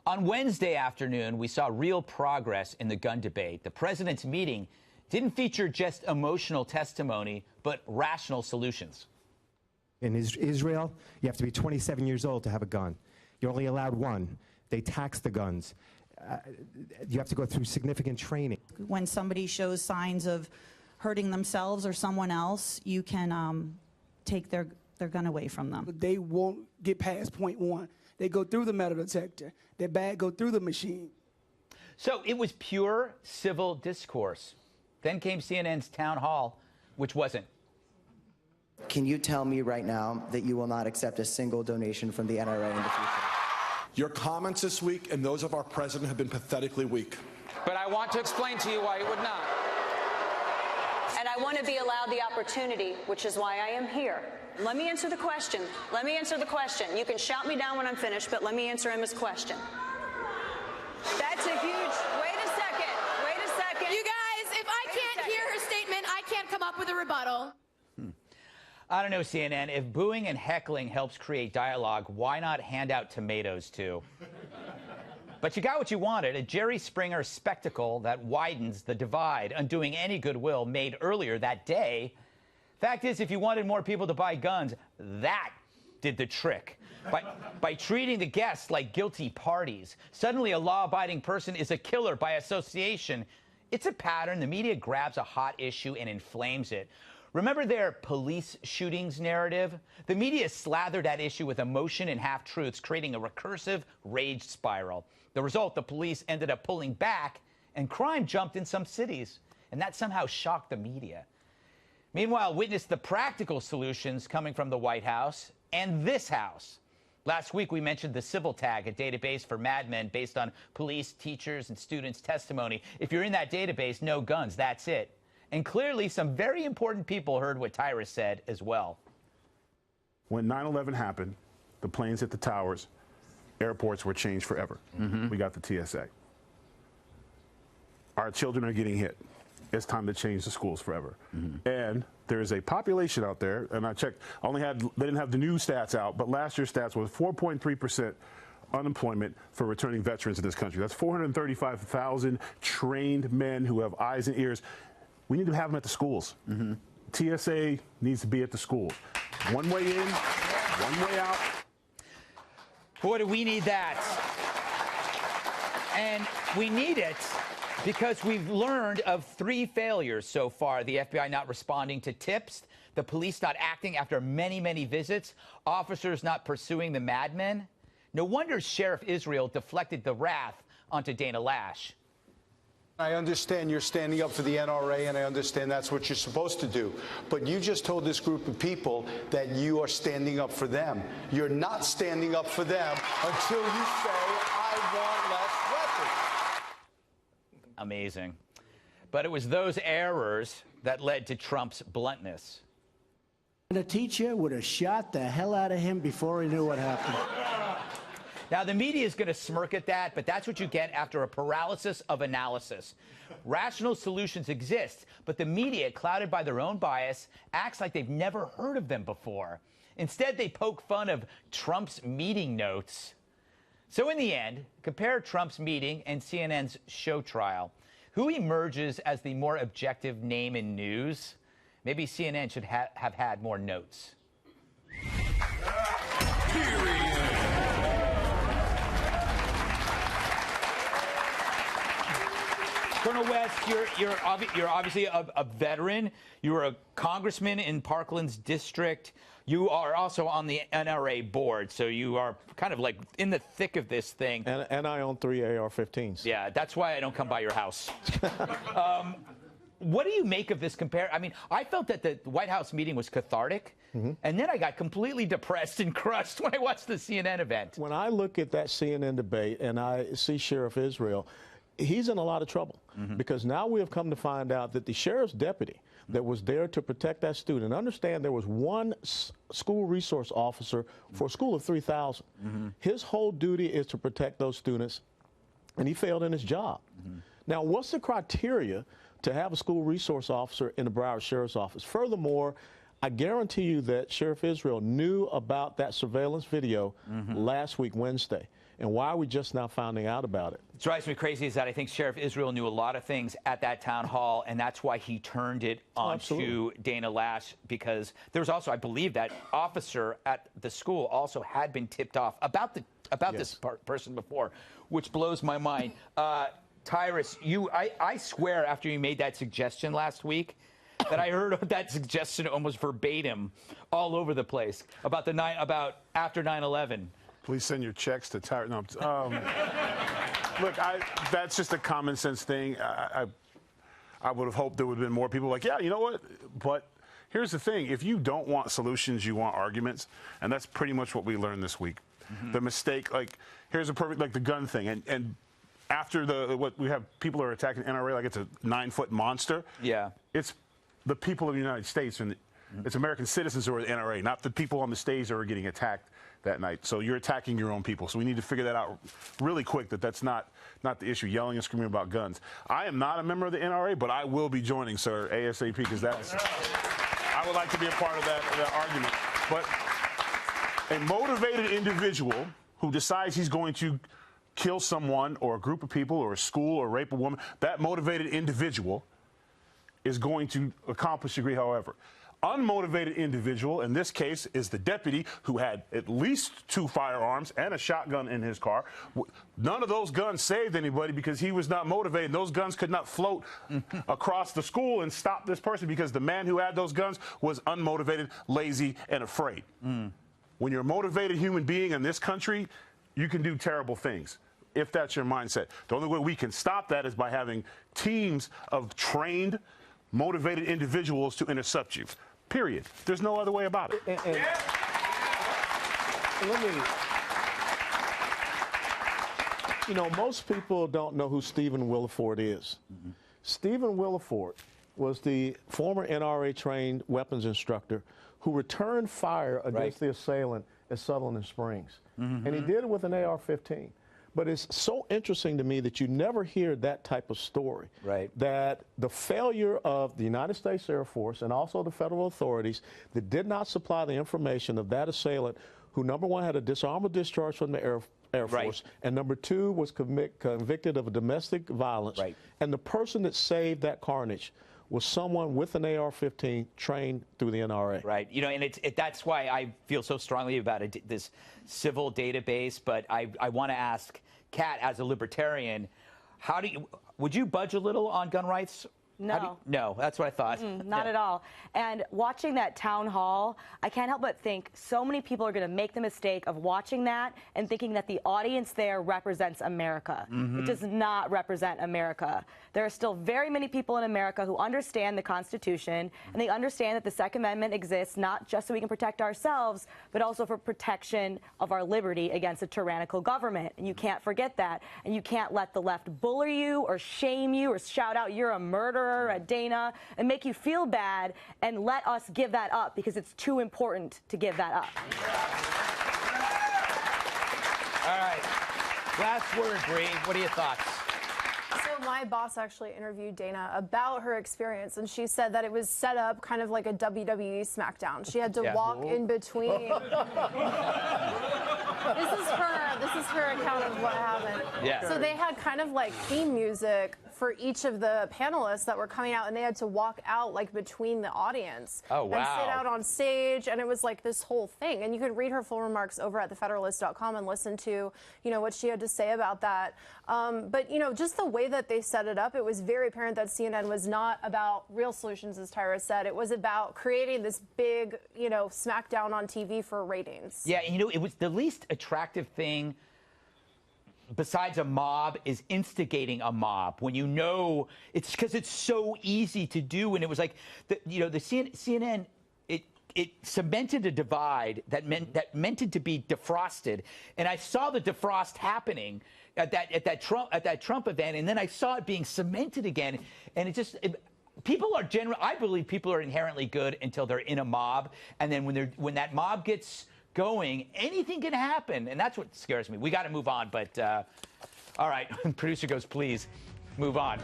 On Wednesday afternoon, we saw real progress in the gun debate. The president's meeting didn't feature just emotional testimony, but rational solutions. In Israel, you have to be 27 years old to have a gun. You're only allowed one. They tax the guns. You have to go through significant training. When somebody shows signs of hurting themselves or someone else, you can take their gun away from them. They won't get past point one. They go through the metal detector. Their bag go through the machine. So it was pure civil discourse. Then came CNN's town hall, which wasn't. Can you tell me right now that you will not accept a single donation from the NRA in the future? Your comments this week and those of our president have been pathetically weak. But I want to explain to you why you would not. And I want to be allowed the opportunity, which is why I am here. Let me answer the question. Let me answer the question. You can shout me down when I'm finished, but let me answer Emma's question. That's a huge... Wait a second. Wait a second. You guys, if I can't hear her statement, I can't come up with a rebuttal. I don't know, CNN. If booing and heckling helps create dialogue, why not hand out tomatoes, too? But you got what you wanted, a Jerry Springer spectacle that widens the divide, undoing any goodwill made earlier that day. Fact is, if you wanted more people to buy guns, that did the trick. By treating the guests like guilty parties, suddenly a law-abiding person is a killer by association. It's a pattern. The media grabs a hot issue and inflames it. Remember their police shootings narrative? The media slathered that issue with emotion and half-truths, creating a recursive rage spiral. The result, the police ended up pulling back, and crime jumped in some cities. And that somehow shocked the media. Meanwhile, witness the practical solutions coming from the White House and this House. Last week, we mentioned the Civil Tag, a database for madmen based on police, teachers, and students' testimony. If you're in that database, no guns, that's it. And clearly, some very important people heard what Tyra said as well. When 9/11 happened, the planes hit the towers, airports were changed forever. We got the TSA. Our children are getting hit. It's time to change the schools forever. And there's a population out there, and I checked, they didn't have the new stats out, but last year's stats was 4.3% unemployment for returning veterans in this country. That's 435,000 trained men who have eyes and ears. We need to have them at the schools. TSA needs to be at the schools. One way in, one way out. Boy, do we need that. And we need it because we've learned of 3 failures so far. The FBI not responding to tips, the police not acting after many, many visits, officers not pursuing the madmen. No wonder Sheriff Israel deflected the wrath onto Dana Lash. I understand you're standing up for the NRA, and I understand that's what you're supposed to do. But you just told this group of people that you are standing up for them. You're not standing up for them until you say, I want less weapons. Amazing. But it was those errors that led to Trump's bluntness. The teacher would have shot the hell out of him before he knew what happened. Now, the media is going to smirk at that, but that's what you get after a paralysis of analysis. Rational solutions exist, but the media, clouded by their own bias, acts like they've never heard of them before. Instead, they poke fun of Trump's meeting notes. So in the end, compare Trump's meeting and CNN's show trial. Who emerges as the more objective name in news? Maybe CNN should have had more notes. Colonel West, you're obviously a veteran. You were a congressman in Parkland's district. You are also on the NRA board, so you are kind of like in the thick of this thing. And I own 3 AR-15s. Yeah, that's why I don't come by your house. What do you make of this I mean, I felt that the White House meeting was cathartic, and then I got completely depressed and crushed when I watched the CNN event. When I look at that CNN debate and I see Sheriff Israel, he's in a lot of trouble because now we have come to find out that the sheriff's deputy that was there to protect that student, understand there was one school resource officer for a school of 3,000. His whole duty is to protect those students, and he failed in his job. Now, what's the criteria to have a school resource officer in the Broward Sheriff's Office? Furthermore, I guarantee you that Sheriff Israel knew about that surveillance video last week, Wednesday. And why are we just now finding out about it? What drives me crazy is that I think Sheriff Israel knew a lot of things at that town hall, and that's why he turned it onto Dana Lash, because there was also, I believe, that officer at the school also had been tipped off about this person before, which blows my mind. Tyrus, I swear after you made that suggestion last week that I heard that suggestion almost verbatim all over the place about after 9/11. Please send your checks to Tyrus. No, look, that's just a common sense thing. I would have hoped there would have been more people like, yeah, you know what? But here's the thing. If you don't want solutions, you want arguments. And that's pretty much what we learned this week. The mistake, like, here's a perfect, like the gun thing. And after what we have, people are attacking NRA like it's a 9-foot monster. Yeah. It's the people of the United States, and it's American citizens who are the NRA, not the people on the stage that are getting attacked that night. So you're attacking your own people. So we need to figure that out really quick, that's not the issue, yelling and screaming about guns. I am not a member of the NRA, but I will be joining, sir, ASAP, because I would like to be a part of that argument. But a motivated individual who decides he's going to kill someone or a group of people or a school or rape a woman, that motivated individual is going to accomplish a degree, however. Unmotivated individual, in this case, is the deputy who had at least 2 firearms and a shotgun in his car. None of those guns saved anybody because he was not motivated. Those guns could not float across the school and stop this person because the man who had those guns was unmotivated, lazy, and afraid. When you're a motivated human being in this country, you can do terrible things if that's your mindset. The only way we can stop that is by having teams of trained, motivated individuals to intercept you. Period. There's no other way about it. Let me, you know, most people don't know who Stephen Williford is. Stephen Williford was the former NRA-trained weapons instructor who returned fire against the assailant at Sutherland Springs. And he did it with an AR-15. But it's so interesting to me that you never hear that type of story. That the failure of the United States Air Force and also the federal authorities that did not supply the information of that assailant who, number one, had a disarmable discharge from the Air Force, and number two, was convicted of a domestic violence. And the person that saved that carnage was someone with an AR-15 trained through the NRA. You know, and that's why I feel so strongly about this civil database. But I want to ask Kat, as a libertarian, would you budge a little on gun rights? No. No, that's what I thought. Not at all. And watching that town hall, I can't help but think so many people are going to make the mistake of watching that and thinking that the audience there represents America. It does not represent America. There are still very many people in America who understand the Constitution, and they understand that the Second Amendment exists not just so we can protect ourselves, but also for protection of our liberty against a tyrannical government. And you can't forget that. And you can't let the left bully you or shame you or shout out you're a murderer at Dana and make you feel bad, and let us give that up because it's too important to give that up. All right. Last word, Bree. What are your thoughts? So my boss actually interviewed Dana about her experience, and she said that it was set up kind of like a WWE SmackDown. She had to walk in between. This is her account of what happened. So they had kind of like theme music for each of the panelists that were coming out, and they had to walk out like between the audience and sit out on stage, and it was like this whole thing. And you could read her full remarks over at thefederalist.com and listen to, you know, what she had to say about that. But, you know, just the way that they set it up, it was very apparent that CNN was not about real solutions, as Tyra said. It was about creating this big, you know, smackdown on TV for ratings. Yeah, you know, it was the least attractive thing besides a mob is instigating a mob when you know it's because it's so easy to do. And it was like, the CNN, it cemented a divide that meant it to be defrosted. And I saw the defrost happening at that Trump event, and then I saw it being cemented again. And people are I believe people are inherently good until they're in a mob, and then when that mob gets going, anything can happen, and that's what scares me. We got to move on, but all right. Producer goes, please move on.